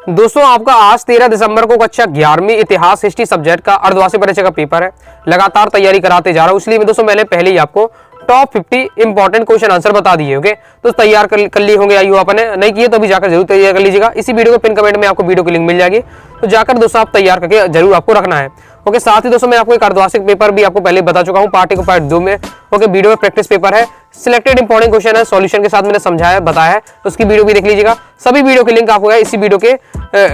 दोस्तों आपका आज 13 दिसंबर को कक्षा 11वीं इतिहास हिस्ट्री सब्जेक्ट का अर्धवार्षिक परीक्षा का पेपर है। लगातार तैयारी कराते जा रहा हूँ, इसलिए दोस्तों मैंने पहले ही आपको टॉप 50 इंपॉर्टेंट क्वेश्चन आंसर बता दिए। ओके, तो तैयार कर लिए होंगे, आई हो आपने नहीं किए तो अभी जाकर जरूर तैयार कर लीजिएगा। इसी वीडियो के पिन कमेंट में आपको वीडियो की लिंक मिल जाएगी, तो जाकर दोस्तों आप तैयार करके जरूर आपको रखना है। ओके, साथ ही दोस्तों मैं आपको एक अर्धवार्षिक पेपर भी आपको पहले बता चुका हूँ, पार्ट 1 पार्ट 2 में। ओके, वीडियो में प्रैक्टिस पेपर है, सिलेक्टेड इंपॉर्टेंट क्वेश्चन है, सॉल्यूशन के साथ मैंने समझाया बताया है, तो उसकी वीडियो भी देख लीजिएगा। सभी वीडियो की लिंक आपको इसी वीडियो के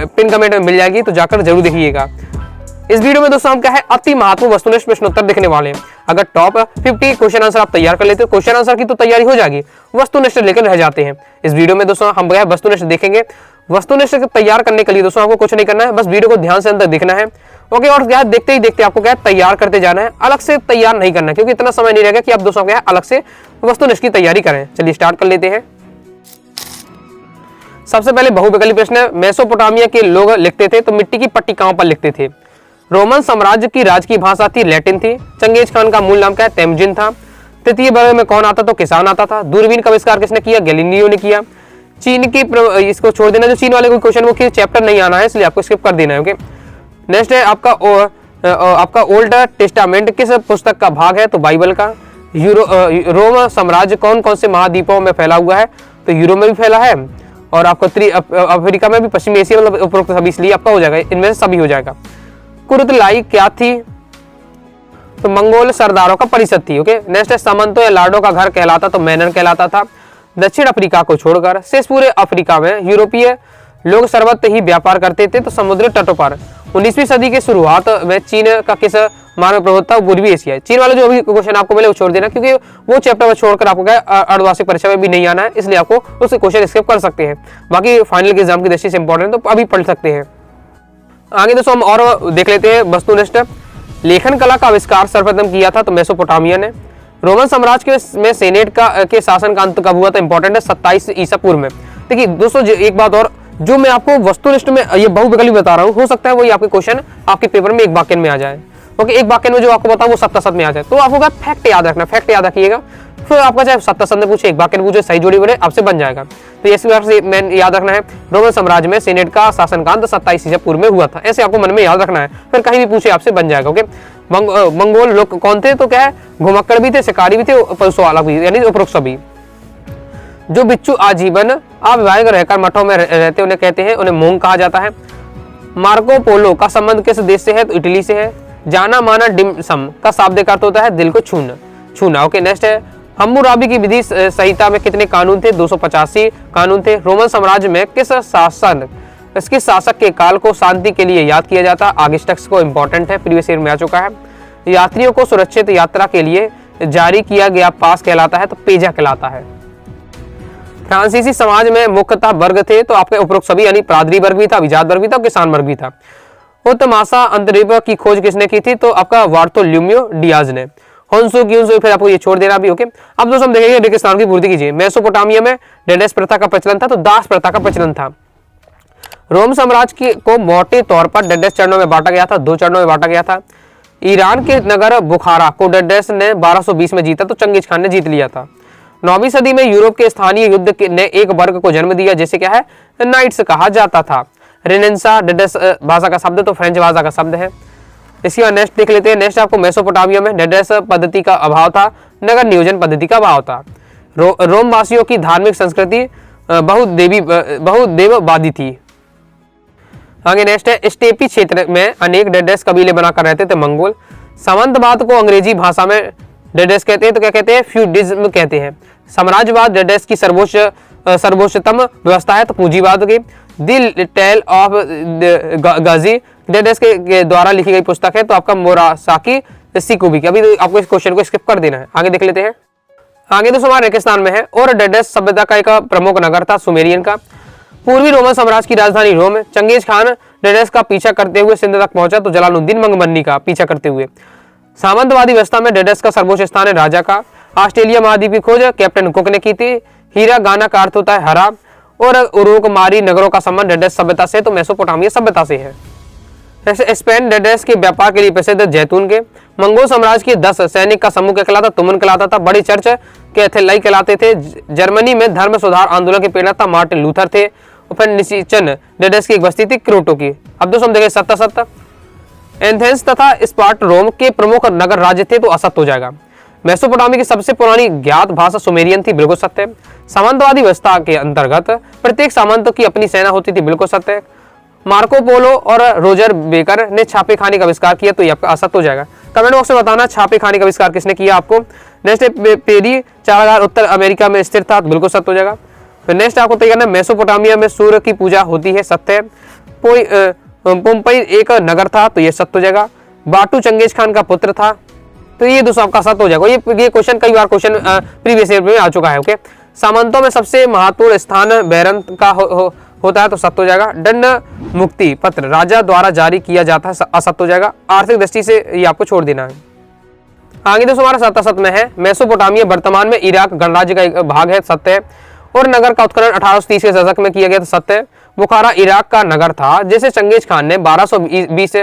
पिन कमेंट में मिल जाएगी, तो जाकर जरूर देखिएगा। इस वीडियो में दोस्तों हम क्या है अति महत्वपूर्ण वस्तुनिष्ठ प्रश्नोत्तर देखने वाले हैं। अगर टॉप 50 क्वेश्चन आंसर आप तैयार कर लेते हो, क्वेश्चन आंसर की तो तैयारी हो जाएगी, वस्तुनिष्ठ लेकर रह जाते हैं। इस वीडियो में दोस्तों हम वस्तुनिष्ठ देखेंगे। वस्तुनिष्ठ तैयार करने के लिए दोस्तों आपको कुछ नहीं करना है, बस वीडियो को ध्यान से अंदर देखना है। ओके, और क्या देखते ही देखते आपको क्या तैयार करते जाना है, अलग से तैयार नहीं करना है, क्योंकि इतना समय नहीं रहेगा कि आप दोस्तों क्या अलग से वस्तुनिष्ठ की तैयारी करें। चलिए स्टार्ट कर लेते हैं। सबसे पहले बहुविकल्पी प्रश्न है। मेसोपोटामिया के लोग लिखते थे तो मिट्टी की पट्टी कहां पर लिखते थे? रोमन साम्राज्य की राजकीय भाषा थी लैटिन थी। चंगेज खान का मूल नाम क्या है? तेमजिन था। तृतीय वर्ग में कौन आता? तो किसान आता था। दूरबीन का आविष्कार किसने किया? गैलीलियो ने किया। चीन की इसको छोड़ देना, जो चीन वाले कोई क्वेश्चन वो चैप्टर नहीं आना है, इसलिए आपको स्किप कर देना है। ओके, नेक्स्ट है आपका ओल्ड टेस्टामेंट किस पुस्तक का भाग है? तो बाइबल का। रोम साम्राज्य कौन कौन से महाद्वीपों में फैला हुआ है? तो यूरोप में भी फैला है, और आपका अफ्रीका में भी, पश्चिमी एशिया मतलब उपरोक्त सभी, इसलिए आपका हो जाएगा, इनमें से सभी हो जाएगा। कुरुतलाई क्या थी? तो मंगोल सरदारों का परिषद थी। ओके, नेक्स्ट है सामंतों या लार्डों का घर कहलाता तो मैनर कहलाता था। दक्षिण अफ्रीका को छोड़कर शेष पूरे अफ्रीका में यूरोपीय लोग सर्वत्र ही व्यापार करते थे तो समुद्री तटों पर। 19वीं सदी के शुरुआत में चीन का किस मार्ग में प्रभुत्व था? पूर्वी एशिया। चीन वाले जो भी क्वेश्चन आपको मिले वो छोड़ देना, क्योंकि वो चैप्टर में छोड़कर आपको क्या अर्धवार्षिक परीक्षा में भी नहीं आना है, इसलिए आपको उसके क्वेश्चन स्किप कर सकते हैं। बाकी फाइनल के एग्जाम की दृष्टि से इंपॉर्टेंट तो अभी पढ़ सकते हैं। आगे दोस्तों हम और देख लेते हैं वस्तुनिष्ठ। लेखन कला का आविष्कार सर्वप्रथम किया था तो मेसोपोटामिया ने। रोमन साम्राज्य में सेनेट के शासन का अंत कब हुआ था? इंपॉर्टेंट है 27 ईसा पूर्व में। देखिए दोस्तों एक बात और, जो मैं आपको वस्तुनिष्ठ में ये बहुविकल्पी बता रहा हूँ, हो सकता है वही आपके क्वेश्चन आपके पेपर में एक वाक्य में आ जाए। ओके, एक वाक्य में जो आपको बताऊं वो सत्ता में आ जाए, तो आपको क्या फैक्ट याद रखना, फैक्ट याद रखिएगा। फिर आपका चाहे सत्ता में पूछे, एक वाक्य में पूछे, सही जोड़ी बने, आपसे बन जाएगा। तो इस बार से मैं याद रखना है, रोमन साम्राज्य में सेनेट का शासन का अंत 27 ईसा पूर्व में हुआ था, ऐसे आपको मन में याद रखना है, फिर कहीं भी पूछे आपसे बन जाएगा। ओके, मंगोल लोग कौन थे? तो क्या है, घुमक्कड़ भी थे, शिकारी भी थे, पशुपालक भी, यानी उपरोक्त सभी। जो बिच्छू आजीवन अविवाहित रहकर मठों में रहते उन्हें कहते हैं, उन्हें मोंग कहा जाता है। मार्को पोलो का संबंध किस देश से है? तो इटली से है। जाना माना डिम सम का शाब्दिक अर्थ होता है दिल को छूना। ओके, नेक्स्ट है हम्मुराबी की विधि संहिता में कितने कानून थे? 285 कानून थे। रोमन साम्राज्य में किस शासक के काल को शांति के लिए याद किया जाता? ऑगस्टस को। इंपॉर्टेंट है, प्रीवियस ईयर में आ चुका है। यात्रियों को सुरक्षित यात्रा के लिए जारी किया गया पास कहलाता है तो पेजा कहलाता है। फ्रांसीसी समाज में मुख्यतः वर्ग थे तो आपके उपरोक्त सभी, यानी पादरी वर्ग भी था, अभिजात वर्ग भी था, किसान वर्ग भी था। उत्तमाशा अंतरिक्ष की खोज किसने की थी? तो आपका बार्थोलोम्यू डियाज ने। होन्सु क्यून्सु, फिर आपको ये छोड़ देना भी। ओके, अब दोस्तों हम देखेंगे रेगिस्तान की पूर्ति कीजिए। मेसोपोटामिया में डेडेस प्रथा का प्रचलन था तो दास प्रथा का प्रचलन था। रोम साम्राज्य को मोटे तौर पर डेडेस चरणों में बांटा गया था, 2 चरणों में बांटा गया था। ईरान के नगर बुखारा को डेडेस ने 1220 में जीता तो चंगेज खान ने जीत लिया था। 9वीं सदी में यूरोप के स्थानीय युद्ध ने एक वर्ग को जन्म दिया जिसे क्या है, नाइट्स कहा जाता था। रेनेसा डेडेस भाषा का शब्द तो फ्रेंच भाषा का शब्द है। इसके बाद नेक्स्ट देख लेते हैं। नेक्स्ट आपको मेसोपोटामिया में डेडेस पद्धति का अभाव था, नगर नियोजन पद्धति का अभाव था। रोम वासियों की धार्मिक संस्कृति बहुदेववादी थी। आगे नेक्स्ट है स्टेपी क्षेत्र में अनेक डेडेस कबीले बनाकर रहते थे मंगोल। सामंतवाद को अंग्रेजी भाषा में डेडेस कहते हैं तो क्या कहते हैं? फ्यूडिज्म कहते हैं। साम्राज्यवाद डेडेस की सर्वोच्चतम व्यवस्था है तो पूंजीवाद की। द टेल ऑफ गाजी डेडेस के द्वारा लिखी गई पुस्तक है तो आपका मोरासाकी सिकुबी की। अभी तो आपको इस क्वेश्चन को स्किप कर देना है, आगे देख लेते हैं। आगे दोस्तों हमारे रेगिस्तान में है, और डेडेस सभ्यता का एक प्रमुख नगर था सुमेरियन का। पूर्वी रोमन साम्राज्य की राजधानी रोम है। चंगेज खान डेडेस का पीछा करते हुए सिंध तक पहुंचा तो जलालुद्दीन मंगबन्नी का पीछा करते हुए। सामंतवादी व्यवस्था में डेडेस का सर्वोच्च स्थान है राजा का। ऑस्ट्रेलिया महाद्वीप की खोज कैप्टन कुक ने की थी। हीरा गाना का अर्थ होता है हरा। और उरुकमारी नगरों का संबंध डेडेस सभ्यता से तो मेसोपोटामिया सभ्यता से है। स्पेन डेडेस के व्यापार के लिए प्रसिद्ध जैतून के। मंगोल साम्राज्य के 10 सैनिक का समूह कहलाता तुमन कहलाता था। बड़ी चर्च के एथेलाई कहलाते थे। जर्मनी में धर्म सुधार आंदोलन के प्रेरणा था मार्टिन लूथर थे। और फिर निसिचन डेडस की एक बस्ती थी क्रोटो की। अब दोस्तों हम देखें सत्ता सत्ता, एथेंस तथा स्पार्ट रोम के प्रमुख नगर राज्य थे, तो असत्य हो जाएगा। मेसोपोटामी की सबसे पुरानी ज्ञात भाषा सुमेरियन थी, बिल्कुल सत्य। सामंतवादी व्यवस्था के अंतर्गत प्रत्येक सामंत की अपनी सेना होती थी, बिल्कुल सत्य। मार्को पोलो और रोजर बेकर ने छापे खाने का आविष्कार किया, तो ये आपका असत्य हो जाएगा। कमेंट बॉक्स में बताना छापे खाने का आविष्कार किसने किया आपको। नेक्स्ट पेरी चारागार उत्तर अमेरिका में स्थिर था, बिल्कुल सत्य हो जाएगा। फिर नेक्स्ट आपको तय करना है, मेसोपोटामिया में सूर्य की पूजा होती है, सत्य है। पोम्पई एक नगर था, तो ये सत्य हो जाएगा। बाटू चंगेज खान का पुत्र था, तो ये दोस्तों आपका सत्य हो जाएगा। ये क्वेश्चन कई बार क्वेश्चन प्रीवियस ईयर में आ चुका है। ओके, सामंतों में सबसे महत्वपूर्ण स्थान बैरन का होता है, तो सत्य हो जाएगा। दंड मुक्ति पत्र राजा द्वारा जारी किया जाता है, असत्य हो जाएगा। आर्थिक दृष्टि से ये आपको छोड़ देना है। आगे दोस्तों हमारा सत्ता सत्य में है, मेसोपोटामिया वर्तमान में इराक गणराज्य का एक भाग है, सत्य है। और नगर का उत्खनन 1830 के दशक में किया गया, तो सत्य है। बुखारा इराक का नगर था जिसे चंगेज खान ने 1220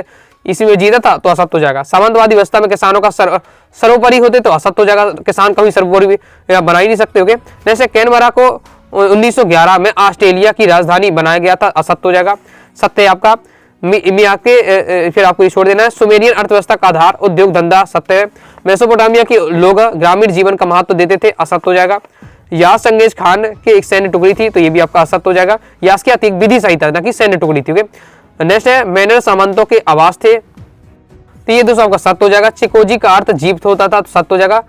ईस्वी में जीता था, तो असत्य हो जाएगा। सामंतवादी व्यवस्था में किसानों का सर्वोपरि होते, तो असत्य हो जाएगा। किसान कभी सर्वोपरि बना ही नहीं सकते। ओके, जैसे कैनबरा को 1911 में ऑस्ट्रेलिया की राजधानी बनाया गया था, असत्य हो जाएगा। सत्य है आपका। मियाके फिर आपको ये छोड़ देना है। सुमेरियन अर्थव्यवस्था का आधार उद्योग धंधा, सत्य है। मेसोपोटामिया के लोग ग्रामीण जीवन का महत्व देते थे, असत्य हो जाएगा। यास चंगेज खान की एक सैन्य टुकड़ी थी, तो ये भी आपका असत्य हो जाएगा। यास की एक विधि सही था, ना कि सैन्य टुकड़ी थी। नेक्स्ट है, मैनर सामंतों के आवास थे, तो ये दोस्तों आपका सत्य हो जाएगा। चिकोजी का अर्थ जीप होता था, तो सत्य हो जाएगा।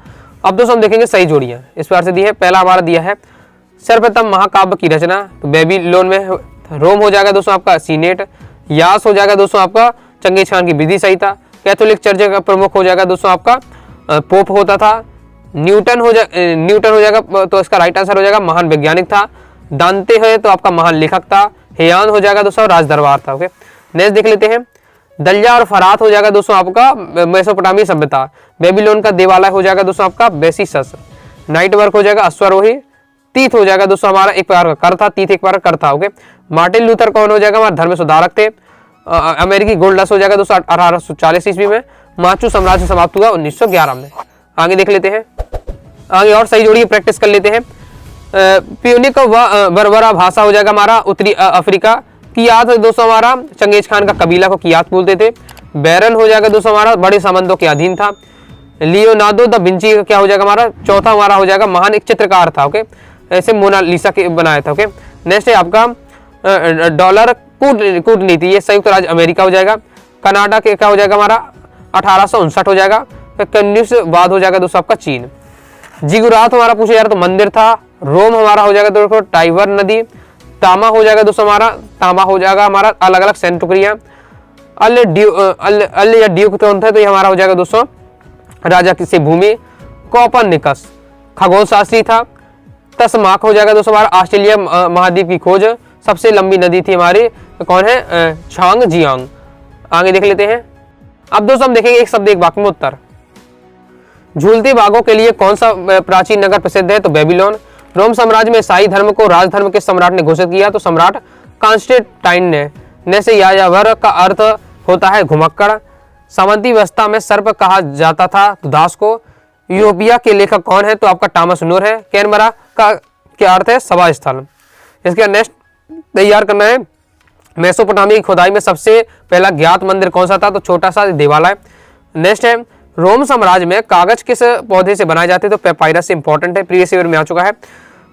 अब दोस्तों हम देखेंगे सही जोड़ियां इस बार से दी है। पहला हमारा दिया है सर्वप्रथम महाकाव्य की रचना, तो बेबीलोन में। रोम हो जाएगा दोस्तों आपका सीनेट। यास हो जाएगा दोस्तों आपका चंगेज खान की विधि संहिता। कैथोलिक चर्च का प्रमुख हो जाएगा दोस्तों आपका पोप होता था। न्यूटन हो जाएगा, तो इसका राइट आंसर हो जाएगा महान वैज्ञानिक था। दांते है तो आपका महान लेखक था। हेयान हो जाएगा दोस्तों राजदरबार था। ओके, नेक्स्ट देख लेते हैं। दलिया और फरात हो जाएगा दोस्तों आपका मेसोपोटामी सभ्यता। बेबीलोन का देवालय हो जाएगा दोस्तों आपका बेसिसस। नाइट वर्क हो जाएगा अश्वारोही। तीत हो जाएगा दोस्तों हमारा एक प्रकार का कर था, तीत एक प्रकार का कर था। ओके, मार्टिन लूथर कौन हो जाएगा, हमारा धर्म सुधारक थे। अमेरिकी गोल्ड रश हो जाएगा दोस्तों 1840 ईस्वी में। माचू साम्राज्य समाप्त हुआ 1911 में। आगे देख लेते हैं, आगे और सही जोड़ी प्रैक्टिस कर लेते हैं। प्यूनिक व बर्बरा भाषा हो जाएगा हमारा उत्तरी अफ्रीका। कियात दोस्तों हमारा चंगेज खान का कबीला को कियात बोलते थे। बैरन हो जाएगा दोस्तों हमारा बड़े सामंतों के अधीन था। लियोनार्डो द विंची का क्या हो जाएगा हमारा चौथा हमारा हो जाएगा महान एक चित्रकार था। ओके, ऐसे मोनालिसा के बनाया था। ओके, नेक्स्ट है आपका डॉलर कूटनीति, ये संयुक्त राज्य अमेरिका हो जाएगा। कनाडा के क्या हो जाएगा हमारा 1859 हो जाएगा। फिर बाद हो जाएगा दोस्तों आपका चीन। जिगुरात हमारा पूछा जा रहा तो मंदिर था। रोम हमारा हो जाएगा दोस्तों टाइबर नदी। तामा हो जाएगा दोस्तों हमारा तामा हो जाएगा हमारा अलग अलग सैन्य टुकड़ियां। अल या ड्यूक कौन था, तो ये हमारा हो जाएगा दोस्तों राजा की से भूमि। कोपरनिकस खगोल शास्त्री था। तस्माक हो जाएगा दोस्तों हमारा ऑस्ट्रेलिया महाद्वीप की खोज। सबसे लंबी नदी थी हमारी कौन है, छांग जियांग। आगे देख लेते हैं। अब दोस्तों हम देखेंगे एक शब्द एक वाक्य में उत्तर। झूलते बाघों के लिए कौन सा प्राचीन नगर प्रसिद्ध है, तो बेबीलोन। रोम साम्राज्य में ईसाई धर्म को राजधर्म के सम्राट ने घोषित किया, तो सम्राट कॉन्स्टेंटाइन ने से यायावर का अर्थ होता है घुमक्कड़। सामंती व्यवस्था में सर्प कहा जाता था, तो दास को। यूरोपिया के लेखक कौन है, तो आपका टॉमस नूर है। कैनबरा का क्या अर्थ है, सभा स्थल। इसके नेक्स्ट तैयार करना है। मेसोपोटामिया की खुदाई में सबसे पहला ज्ञात मंदिर कौन सा था, तो छोटा सा देवालय। नेक्स्ट है रोम साम्राज्य में कागज किस पौधे से बनाए जाते, तो पेपायरस इंपॉर्टेंट है, प्रीवियस ईयर में आ चुका है।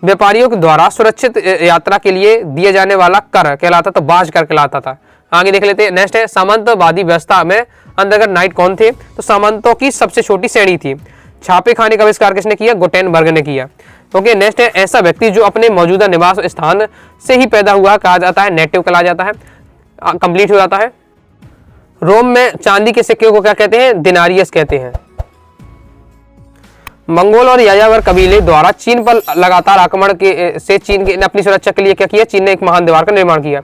व्यापारियों के द्वारा सुरक्षित यात्रा के लिए दिए जाने वाला कर कहलाता, तो बाज कर कहलाता था। आगे देख लेते हैं। नेक्स्ट है सामंतवादी व्यवस्था में अंतर्गत नाइट कौन थे, तो सामंतों की सबसे छोटी श्रेणी थी। छापे खाने का आविष्कार किसने किया, गुटेनबर्ग ने किया। ओके, नेक्स्ट है ऐसा व्यक्ति जो अपने मौजूदा निवास स्थान से ही पैदा हुआ कहा जाता है, नेटिव कहा जाता है। कंप्लीट हो जाता है। रोम में चांदी के सिक्के को क्या कहते हैं, दिनारियस कहते हैं। मंगोल और यायावर कबीले द्वारा चीन पर लगातार आक्रमण से चीन ने अपनी सुरक्षा के लिए क्या किया, चीन ने एक महान दीवार का निर्माण किया।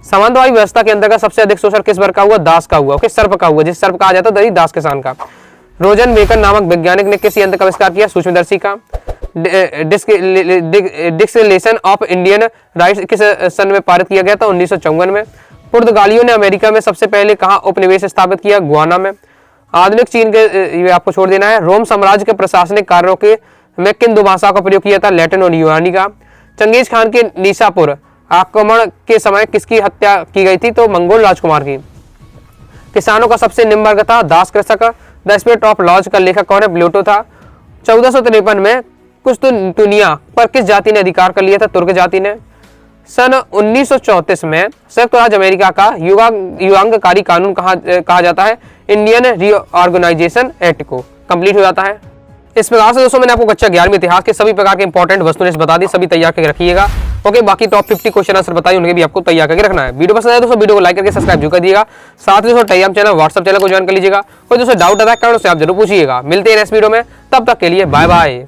सामंतवादी व्यवस्था के अंतर्गत सबसे अधिक शोषण किस वर्ग का हुआ, दास का हुआ। ओके, सर्प का हुआ, जिस सर्प कहा जाता है दास किसान का। रोजन बेकर नामक वैज्ञानिक ने किस यंत्र का आविष्कार किया, सूक्ष्मदर्शी का। डिस्क्लेशन ऑफ इंडियन राइट्स किस सन में पारित किया गया था, 1954 में। पुर्तगालियों ने अमेरिका में सबसे पहले कहाँ उपनिवेश स्थापित किया, गुआना में। आधुनिक चीन के ये आपको छोड़ देना है। रोम साम्राज्य के प्रशासनिक कार्यों के में किन दो भाषाओं का प्रयोग किया था, लैटिन और यूनानी का। चंगेज खान के निशापुर आक्रमण के समय किसकी हत्या की गई थी? तो मंगोल राजकुमार की। किसानों का सबसे निम्न वर्ग था दास कृषक। द स्पिरिट ऑफ लॉज का लेखक कौन है? प्लेटो था। 1453 में कुस्तुनिया पर किस जाति ने अधिकार कर लिया था? तुर्क जाति ने। सन 1934 में संयुक्त राज्य अमेरिका का युगांककारी कानून कहा जाता है? इंडियन रीऑर्गेनाइजेशन एक्ट को। कंप्लीट हो जाता है। इस प्रकार से दोस्तों मैंने आपको कक्षा 11वीं इतिहास के सभी प्रकार के इंपॉर्टेंट वस्तुएं बता दी, सभी तैयार करके रखिएगा। ओके, बाकी टॉप 50 क्वेश्चन आंसर बताइए, उनके भी आपको तैयार करके रखना है। वीडियो पसंद आए दोस्तों वीडियो को लाइक करके सब्सक्राइब जरूर कर दिएगा। साथ ही दोस्तों टेलीग्राम चैनल, व्हाट्सएप चैनल को ज्वाइन कर लीजिएगा। कोई दोस्तों डाउट आता है कमेंट से आप जरूर पूछिएगा। मिलते हैं नेक्स्ट वीडियो में, तब तक के लिए बाय बाय।